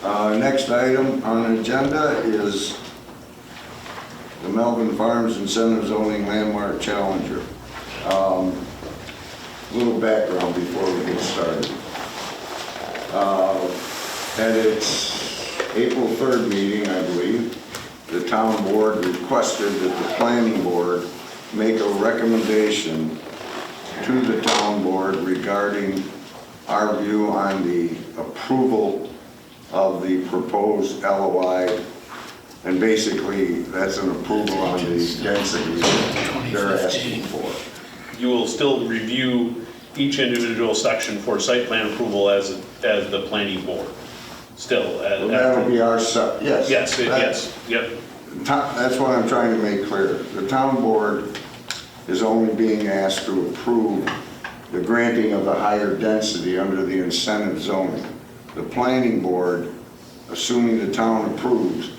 Next item on the agenda is the Melvin Farms Incentive Zoning Landmark Challenger. A little background before we get started. At its April 3rd meeting, I believe, the town board requested that the planning board make a recommendation to the town board regarding our view on the approval of the proposed LOI, and basically that's an approval on the density they're asking for. You will still review each individual section for site plan approval as the planning board. Still, Well, that'll be our yes. Yes, yes, yep. That's what I'm trying to make clear. The town board is only being asked to approve the granting of the higher density under the incentive zoning. The planning board, assuming the town approves,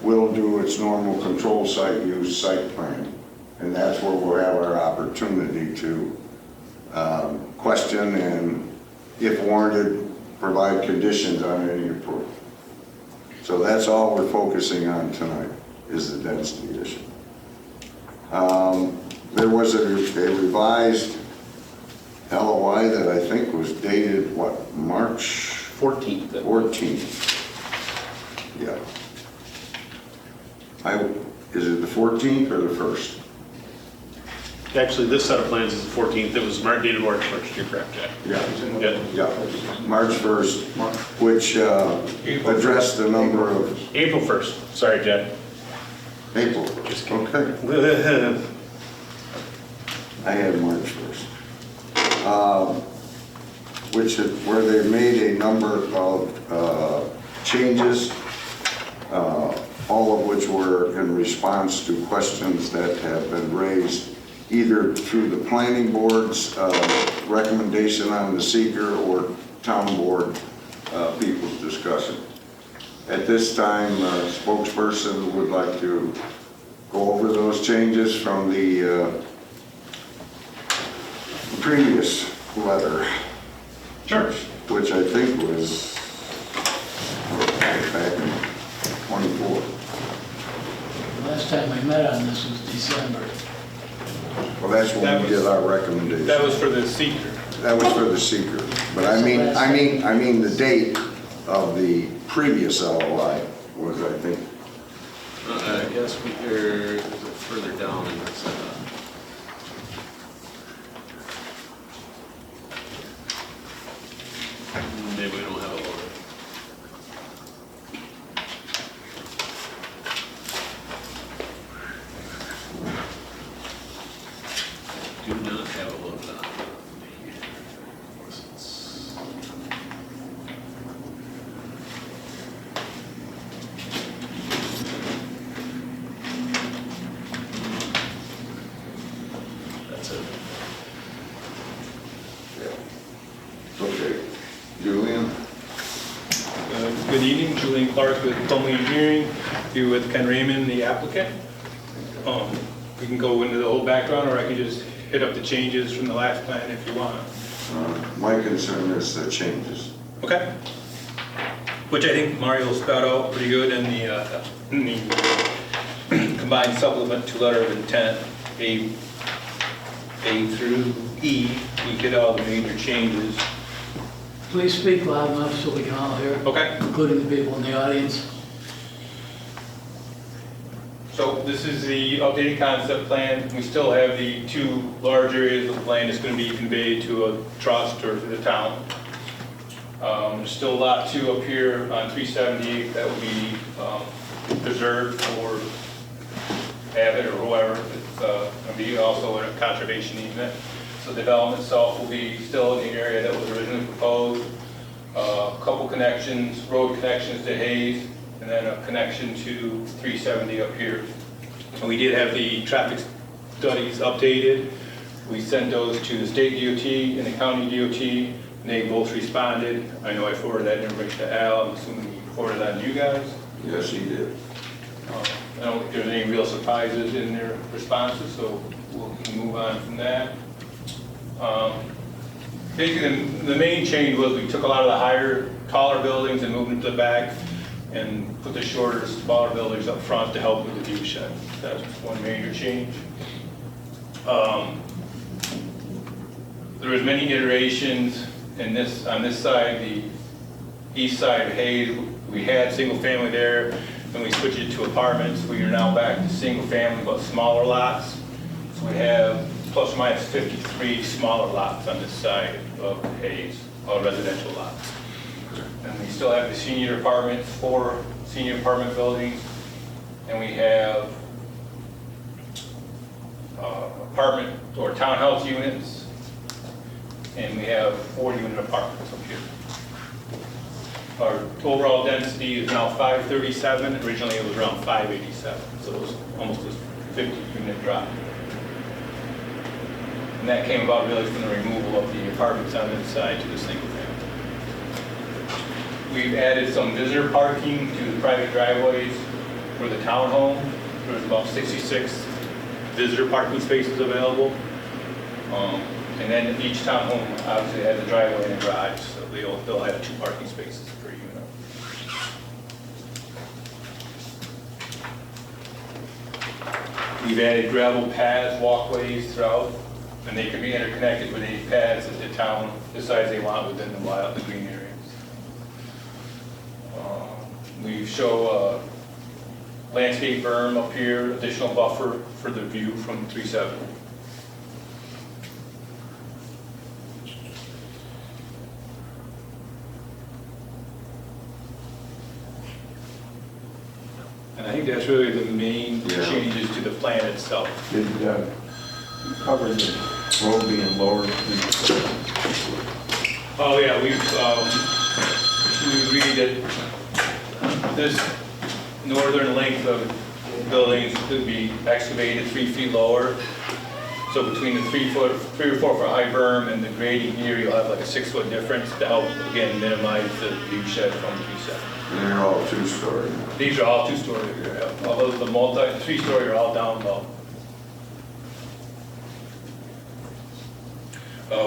will do its normal control site use site plan. And that's where we'll have our opportunity to question and, if warranted, provide conditions on any approval. So that's all we're focusing on tonight, is the density issue. There was a revised LOI that I think was dated, what, March 14th. 14th. Yeah. Is it the 14th or the 1st? Actually, this set of plans is the 14th. It was dated March 1st. You're correct, Jack. Yeah. Yeah. Yeah. March 1st, which addressed the number of... April 1st. Sorry, Jack. April. Just kidding. Okay. I had March 1st. Where they made a number of changes, all of which were in response to questions that have been raised either through the planning board's recommendation on the seeker or town board people's discussion. At this time, a spokesperson would like to go over those changes from the previous letter. Sure. Which I think was back in 24. Last time we met on this was December. Well, that's when we did our recommendation. That was for the seeker. That was for the seeker. But I mean the date of the previous LOI was, I think. I guess we're further down in this. Maybe we don't have a loader. Do not have a load on. That's it. Yeah. Okay. Julian? Good evening, Julian Clark with Plumley Engineering, here with Ken Raymond, the applicant. We can go into the whole background, or I can just hit up the changes from the last plan if you want. My concern is the changes. Okay. Which I think Mario spelled out pretty good in the combined supplement to letter of intent, A through E. We did all the major changes. Please speak loud enough so we can all hear, Okay. including the people in the audience. So this is the updated concept plan. We still have the two large areas of the land that's going to be conveyed to a trust or to the town. There's still lot 2 up here on 378 that will be preserved for Abbott or whoever. It's going to be also in a conservation easement. So the development itself will be still in the area that was originally proposed. A couple connections, road connections to Hayes, and then a connection to 370 up here. And we did have the traffic studies updated. We sent those to the state DOT and the county DOT, and they both responded. I know I forwarded that information to Al. I'm assuming he forwarded that to you guys. Yes, he did. I don't think there's any real surprises in their responses, so we'll move on from that. Basically, the main change was we took a lot of the higher, taller buildings and moved them to the back. and put the shorter, smaller buildings up front to help with the view shed. That's one major change. There was many iterations in this, on this side, the east side of Hayes. We had single family there, then we switched it to apartments. We are now back to single family, but smaller lots. So we have plus or minus 53 smaller lots on this side of Hayes, all residential lots. And we still have the senior apartments, 4 senior apartment buildings, and we have apartment or townhouse units, and we have 4-unit apartments up here. Our overall density is now 537. Originally it was around 587, so it was almost a 50-unit drop. And that came about really from the removal of the apartments on this side to the single family. We've added some visitor parking to the private driveways for the townhome. There's about 66 visitor parking spaces available. And then each townhome obviously has a driveway and a garage, so they'll have 2 parking spaces per unit. We've added gravel paths, walkways throughout, and they can be interconnected with any paths that the town decides they want within the green areas. We show a landscape berm up here, additional buffer for the view from 370. And I think that's really the main changes to the plan itself. Did cover the road being lowered? Oh yeah, we agreed that this northern length of buildings could be excavated 3 feet lower. So between the 3 or 4 foot high berm and the grading here, you'll have like a 6 foot difference to help again minimize the view shed from 270. And they're all 2-story. These are all 2-story. Although the 3-story are all down low.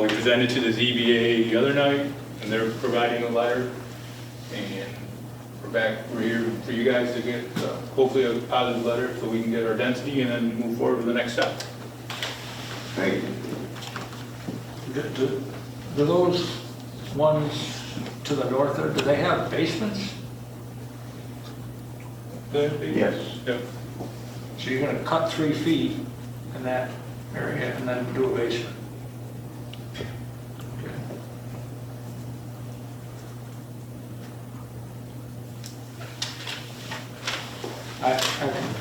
We presented to the ZBA the other night, and they're providing a letter. And we're here for you guys to get hopefully a positive letter so we can get our density and then move forward with the next step. Thank you. Do those ones to the north there, do they have basements? Yes. Yep. So you're going to cut 3 feet in that area and then do a basement?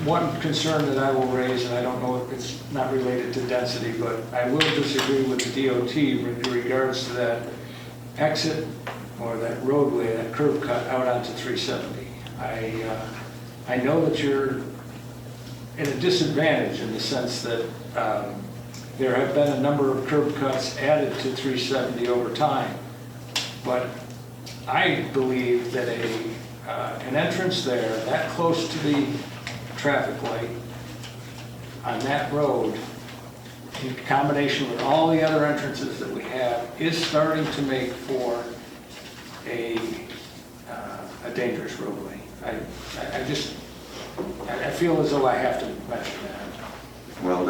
One concern that I will raise, and I don't know if it's not related to density, but I will disagree with the DOT in regards to that exit or that roadway, that curb cut out onto 370. I know that you're in a disadvantage in the sense that there have been a number of curb cuts added to 370 over time, but I believe that an entrance there that close to the traffic light on that road, in combination with all the other entrances that we have, is starting to make for a dangerous roadway. I feel as though I have to mention that. Well,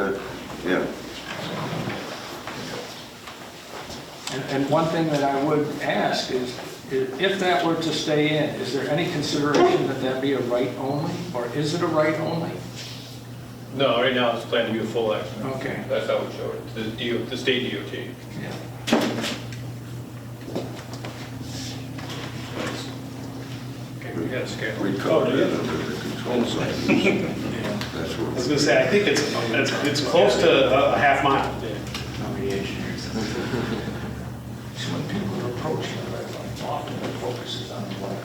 yeah. And one thing that I would ask is, if that were to stay in, is there any consideration that that be a right only, or is it a right only? No, right now it's planned to be a full exit. Okay. That's how we showed it, the state DOT. Yeah. Okay, we got a scale. We covered it under the control zone. That's I was what. gonna say, I think it's close to a half mile. So when people are approaching the red light, often their focus is on the light.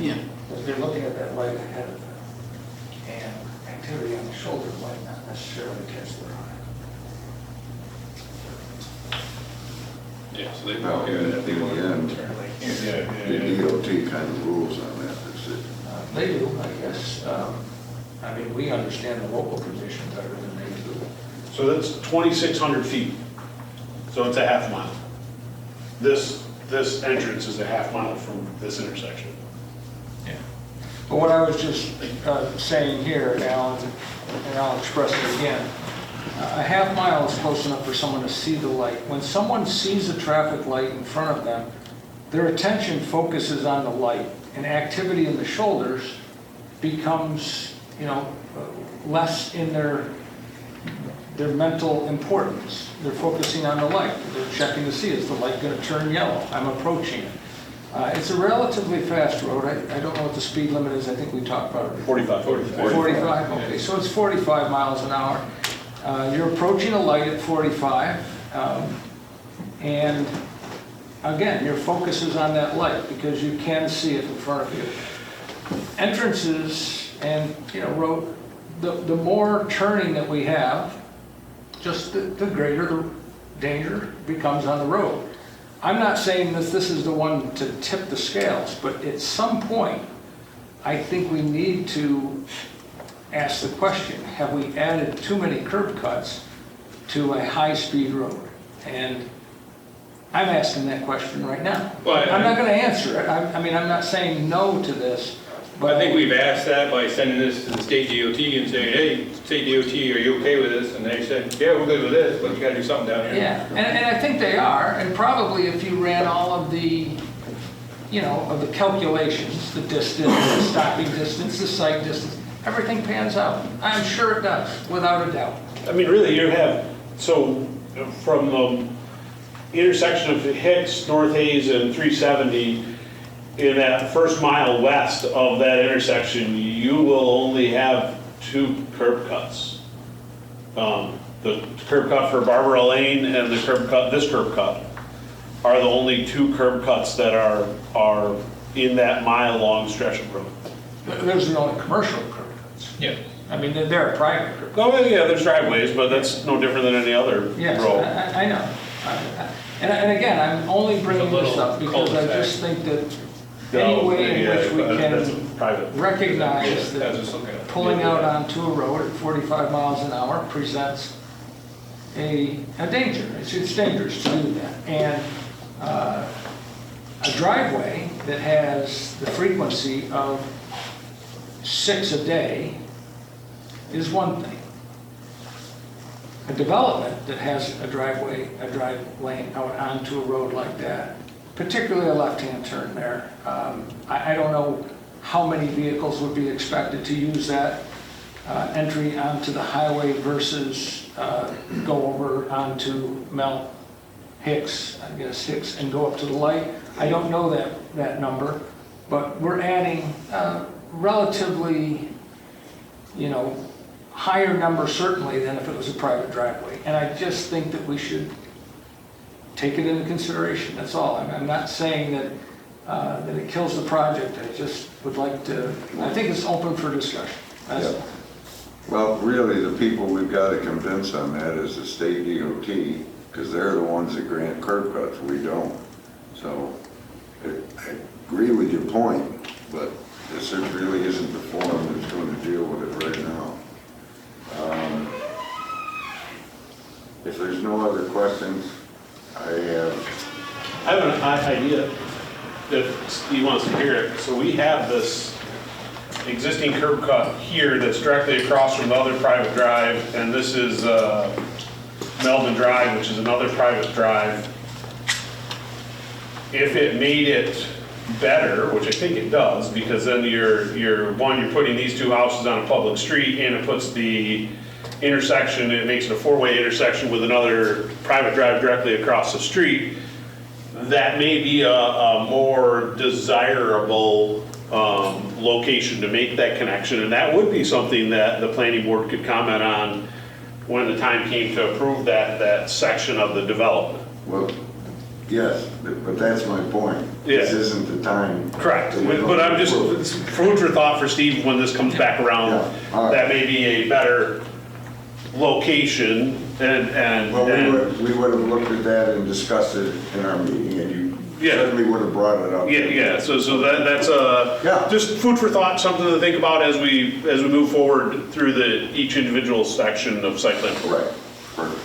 Yeah. Because they're looking at that light ahead of them. And activity on the shoulder might not necessarily catch their eye. Yeah, so they Well, probably in the end, Yeah. the DOT kind of rules on that. That's it. They do, I guess. I mean, we understand the local condition better than they do. So that's 2,600 feet. So it's a half mile. This entrance is a half mile from this intersection. But what I was just saying here, Alan, and I'll express it again, a half mile is close enough for someone to see the light. When someone sees a traffic light in front of them, their attention focuses on the light, and activity in the shoulders becomes, less in their mental importance. They're focusing on the light. They're checking to see, is the light going to turn yellow? I'm approaching it. It's a relatively fast road. I don't know what the speed limit is. I think we talked about it. 45. 45, okay, so it's 45 miles an hour. You're approaching a light at 45, and again, your focus is on that light because you can see it in front of you. Entrances and, road, the more turning that we have, just the greater the danger becomes on the road. I'm not saying that this is the one to tip the scales, but at some point, I think we need to ask the question, have we added too many curb cuts to a high-speed road? And I'm asking that question right now. Well, I'm not going to answer it. I'm not saying no to this, but I think we've asked that by sending this to the state DOT and saying, hey, state DOT, are you okay with this? And they said, yeah, we're good with this, but you gotta do something down here. yeah, and I think they are, and probably if you ran all of the, of the calculations, the distance, the stopping distance, the sight distance, everything pans out. I'm sure it does, without a doubt. I mean, really, you have, so from the intersection of Hicks, North Hayes, and 370, in that first mile west of that intersection, you will only have 2 curb cuts. The curb cut for Barbara Lane and the curb cut, this curb cut, are the only 2 curb cuts that are in that mile-long stretch of road. Those are the only commercial curb cuts. Yeah. I mean, they're a private curb. Oh, yeah, there's driveways, but that's no different than any other Yes, road. I know. And again, I'm only bringing this up because I just think that any way in which we That's can a private. recognize Yeah, that that's just looking at it. pulling out onto a road at 45 miles an hour presents a danger. It's dangerous to do that. And a driveway that has the frequency of 6 a day is one thing. A development that has a drive lane out onto a road like that, particularly a left-hand turn there, I don't know how many vehicles would be expected to use that entry onto the highway versus go over onto Hicks, and go up to the light. I don't know that number, but we're adding relatively, higher number certainly than if it was a private driveway. And I just think that we should take it into consideration, that's all. I'm not saying that it kills the project, I just would like to, I think it's open for discussion. That's Yeah. Well, really, the people we've got to convince on that is the state DOT, because they're the ones that grant curb cuts, we don't. So, I agree with your point, but this really isn't the forum that's going to deal with it right now. If there's no other questions, I I have an idea that Steve wants to hear it. So we have this existing curb cut here that's directly across from the other private drive, and this is Melvin Drive, which is another private drive. If it made it better, which I think it does, because then you're putting these 2 houses on a public street, and it puts the intersection, it makes it a 4-way intersection with another private drive directly across the street. That may be a more desirable location to make that connection, and that would be something that the planning board could comment on when the time came to approve that section of the development. well, yes, but that's my point. Yeah. This isn't the time. Correct, but I'm just, food for thought for Steve when this comes back around, Yeah, all right. that may be a better location and. Well, we would have looked at that and discussed it in our meeting, and you Yeah. certainly would have brought it up. Yeah, so that's Yeah. just food for thought, something to think about as we move forward through each individual section of site plan. Right, perfect.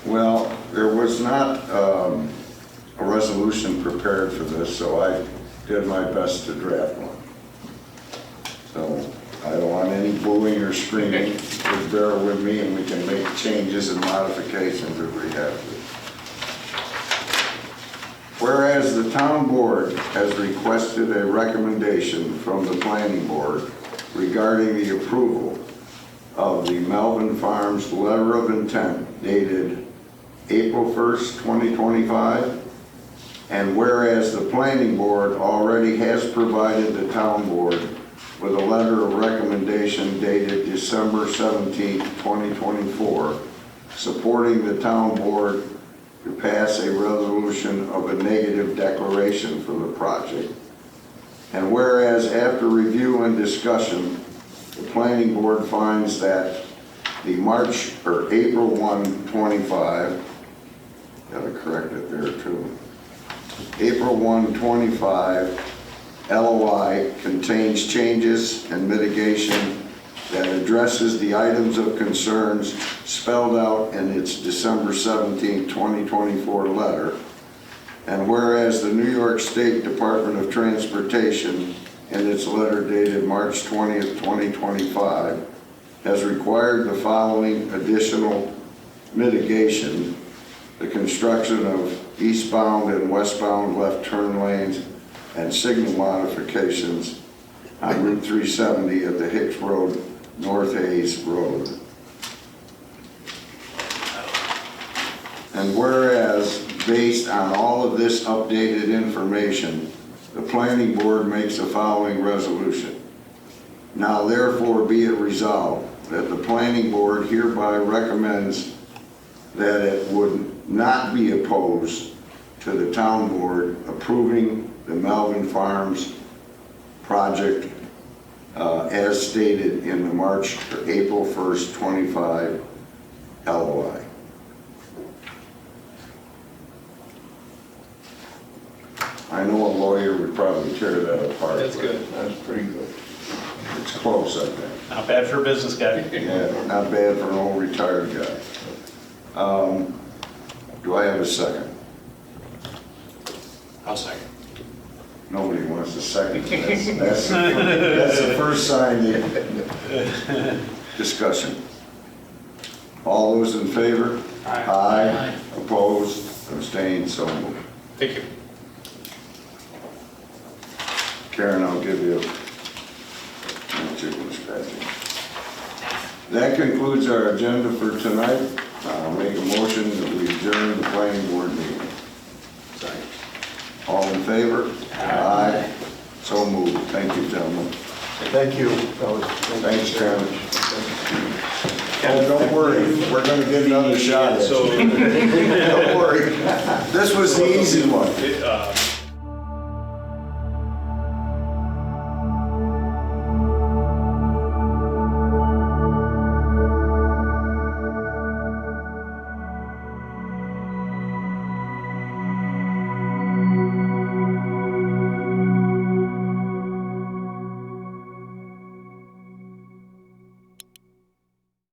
Well, there was not a resolution prepared for this, so I did my best to draft one. So I don't want any booing or screaming, just bear with me and we can make changes and modifications if we have to. Whereas the town board has requested a recommendation from the planning board regarding the approval of the Melvin Farms letter of intent dated April 1st, 2025, and whereas the planning board already has provided the town board with a letter of recommendation dated December 17th, 2024, supporting the town board to pass a resolution of a negative declaration for the project. And whereas after review and discussion, the planning board finds that the April 1, 25, gotta correct it there too, April 1, 25 LOI contains changes and mitigation that addresses the items of concerns spelled out in its December 17, 2024 letter. And whereas the New York State Department of Transportation in its letter dated March 20th, 2025 has required the following additional mitigation: the construction of eastbound and westbound left turn lanes and signal modifications on Route 370 at the Hicks Road, North Hayes Road. And whereas, based on all of this updated information, the planning board makes the following resolution. Now therefore be it resolved that the planning board hereby recommends that it would not be opposed to the town board approving the Melvin Farms project as stated in the April 1st, 25 LOI. I know a lawyer would probably tear that apart. That's good. That's pretty good. It's close, I think. Not bad for a business guy. Yeah, not bad for an old retired guy. Do I have a second? I'll second. Nobody wants a second. That's the first sign. Discussion. All those in favor? Aye. Opposed? Abstained? So moved. Thank you. Karen, I'll give you a chicken scratching. That concludes our agenda for tonight. I'll make a motion that we adjourn the planning board meeting. All in favor? Aye. So moved. Thank you, gentlemen. Thank you, fellas. Thanks, Chairman. Oh, don't worry, we're gonna get another shot at So, you. Don't worry. This was the easy one.